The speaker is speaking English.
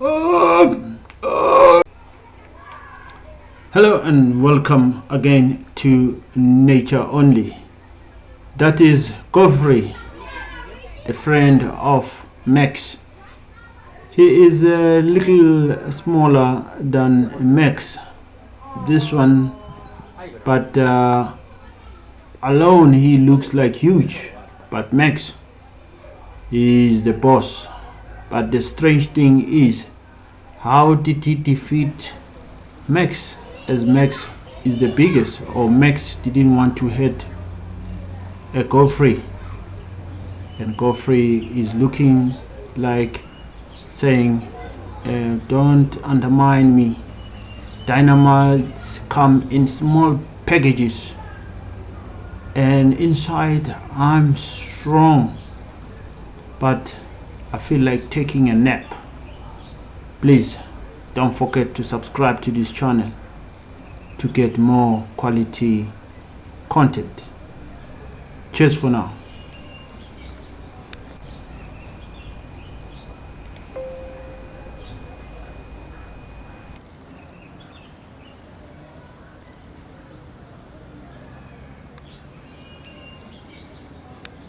Hello and welcome again to Nature Only. That is Godfrey, the friend of Max. He is a little smaller than Max, this one, but alone he looks like huge. But Max is the boss. But the strange thing is, how did he defeat Max, as Max is the biggest, or Max didn't want to hit a Godfrey, and Godfrey is looking like saying, don't undermine me. Dynamites come in small packages, and inside I'm strong, but I feel like taking a nap. Please don't forget to subscribe to this channel to get more quality content. Cheers for now.